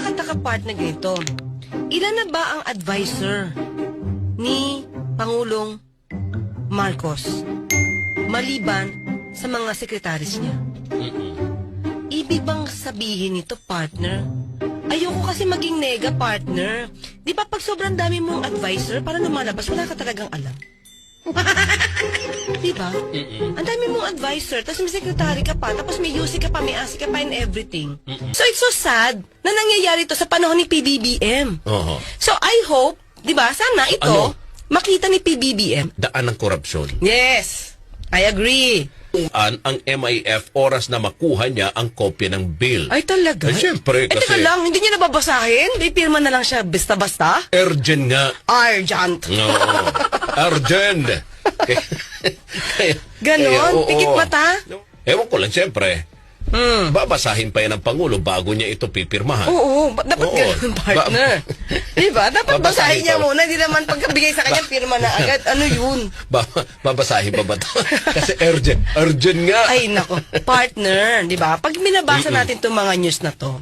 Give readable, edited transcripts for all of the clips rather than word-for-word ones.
nakakataka part na ganito. Ilan na ba ang advisor ni Pangulong Marcos maliban sa mga sekretaris niya? Ibig bang sabihin nito, partner? Ayoko kasi maging nega, partner. Di ba pag sobrang dami mong advisor, para lumalabas, wala ka talagang alam. Di ba? Ang dami mong advisor, tapos may secretary ka pa, tapos may UC ka pa, may ASI ka pa, and everything. So it's so sad na nangyayari to sa panahon ni PBBM. So I hope, di ba, sana ito, makita ni PBBM. Daan ng korupsyon. Yes, I agree. Ang MIF oras na makuha niya ang kopya ng bill. Ay, talaga? Eh, siyempre, teka kasi lang, hindi niya nababasahin? May pirma na lang siya basta-basta? urgent nga. Urgent. Oo. Urgent. Ganon? Pikit mata? Ewan ko lang, siyempre. Babasahin pa yan ng Pangulo bago niya ito pipirmahan. Oo, dapat ganun, partner. Diba? Dapat basahin niya pa. muna. Hindi naman pagkabigay sa kanya, pirma na agad. Ano yun? Babasahin pa ba ito? Kasi urgent nga. Ay, nako. Partner, di ba? Pag minabasa natin itong mga news na to,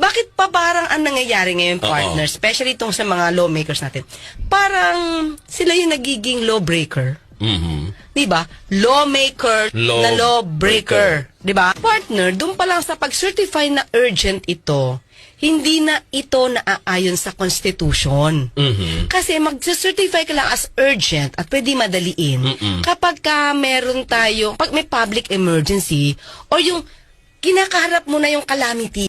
bakit pa parang ang nangyayari ngayon, partner? Especially itong sa mga lawmakers natin. Parang sila yung nagiging lawbreaker. Diba? Lawmaker na lawbreaker. Diba? Partner, doon pa lang sa pag-certify na urgent ito, hindi na ito naaayon sa Constitution. Kasi mag-certify ka lang as urgent at pwede madaliin kapag ka meron tayo, pag may public emergency or yung kinakaharap mo na yung calamity.